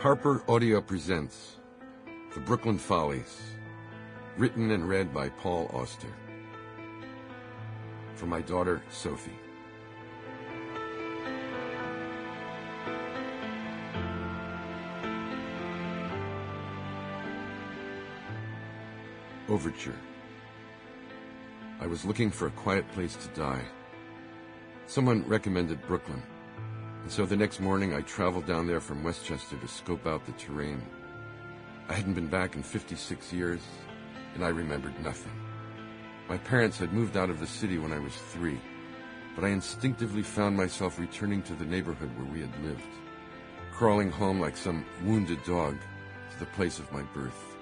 Harper Audio presents The Brooklyn Follies, written and read by Paul Auster. For my daughter, Sophie. Overture. I was looking for a quiet place to die. Someone recommended Brooklyn, and so the next morning I traveled down there from Westchester to scope out the terrain. I hadn't been back in 56 years, and I remembered nothing. My parents had moved out of the city when I was 3, but I instinctively found myself returning to the neighborhood where we had lived, crawling home like some wounded dog to the place of my birth.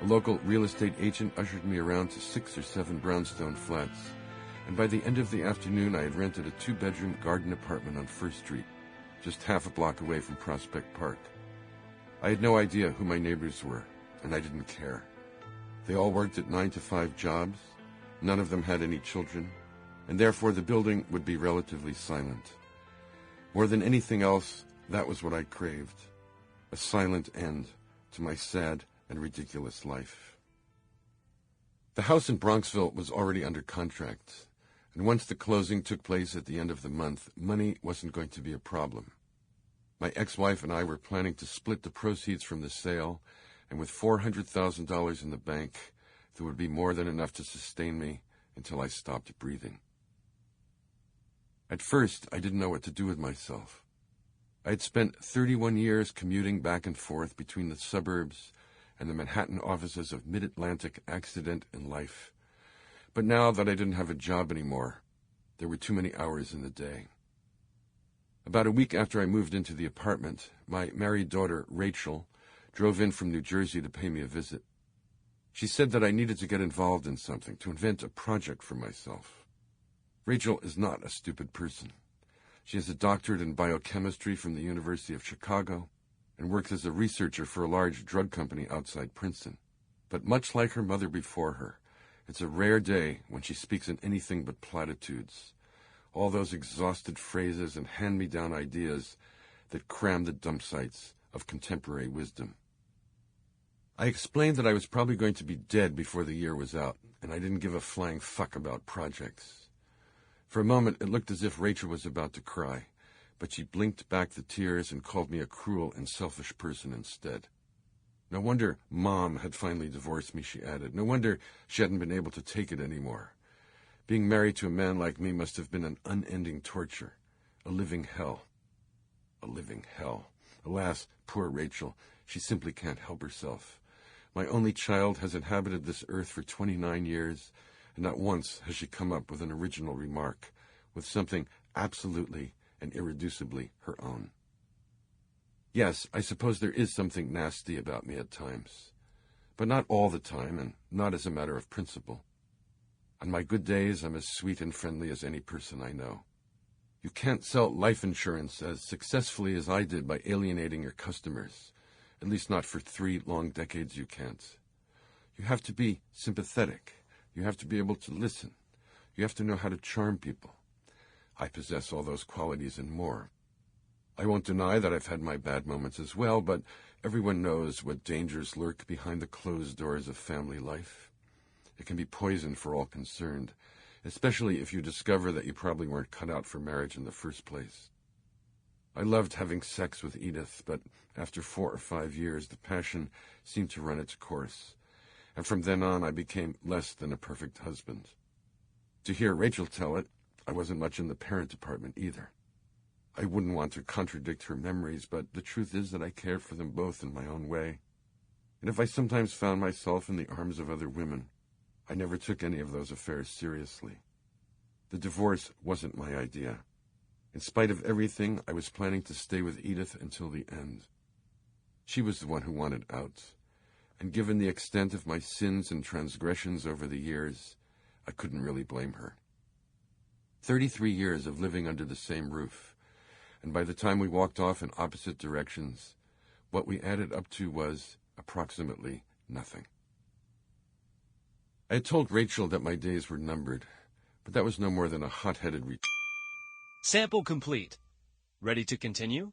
A local real estate agent ushered me around to 6 or 7 brownstone flats, and by the end of the afternoon I had rented a 2-bedroom garden apartment on First Street, just half a block away from Prospect Park. I had no idea who my neighbors were, and I didn't care. They all worked at 9-to-5 jobs, none of them had any children, and therefore the building would be relatively silent. More than anything else, that was what I craved, a silent end to my sad and ridiculous life. The house in Bronxville was already under contract, and once the closing took place at the end of the month, money wasn't going to be a problem. My ex-wife and I were planning to split the proceeds from the sale, and with $400,000 in the bank, there would be more than enough to sustain me until I stopped breathing. At first, I didn't know what to do with myself. I had spent 31 years commuting back and forth between the suburbs and the Manhattan offices of Mid-Atlantic Accident and Life. But now that I didn't have a job anymore, there were too many hours in the day. About a week after I moved into the apartment, my married daughter, Rachel, drove in from New Jersey to pay me a visit. She said that I needed to get involved in something, to invent a project for myself. Rachel is not a stupid person. She has a doctorate in biochemistry from the University of Chicago and works as a researcher for a large drug company outside Princeton. But much like her mother before her, it's a rare day when she speaks in anything but platitudes, all those exhausted phrases and hand-me-down ideas that cram the dump sites of contemporary wisdom. I explained that I was probably going to be dead before the year was out, and I didn't give a flying fuck about projects. For a moment, it looked as if Rachel was about to cry, but she blinked back the tears and called me a cruel and selfish person instead. No wonder Mom had finally divorced me, she added. No wonder she hadn't been able to take it anymore. Being married to a man like me must have been an unending torture, a living hell. A living hell. Alas, poor Rachel, she simply can't help herself. My only child has inhabited this earth for 29 years, and not once has she come up with an original remark, with something absolutely and irreducibly her own. Yes, I suppose there is something nasty about me at times, but not all the time, and not as a matter of principle. On my good days, I'm as sweet and friendly as any person I know. You can't sell life insurance as successfully as I did by alienating your customers, at least not for 3 long decades you can't. You have to be sympathetic. You have to be able to listen. You have to know how to charm people. I possess all those qualities and more. I won't deny that I've had my bad moments as well, but everyone knows what dangers lurk behind the closed doors of family life. It can be poison for all concerned, especially if you discover that you probably weren't cut out for marriage in the first place. I loved having sex with Edith, but after 4 or 5 years, the passion seemed to run its course, and from then on I became less than a perfect husband. To hear Rachel tell it, I wasn't much in the parent department either. I wouldn't want to contradict her memories, but the truth is that I cared for them both in my own way. And if I sometimes found myself in the arms of other women, I never took any of those affairs seriously. The divorce wasn't my idea. In spite of everything, I was planning to stay with Edith until the end. She was the one who wanted out, and given the extent of my sins and transgressions over the years, I couldn't really blame her. 33 years of living under the same roof, and by the time we walked off in opposite directions, what we added up to was approximately nothing. I had told Rachel that my days were numbered, but that was no more than a hot-headed Sample complete. Ready to continue?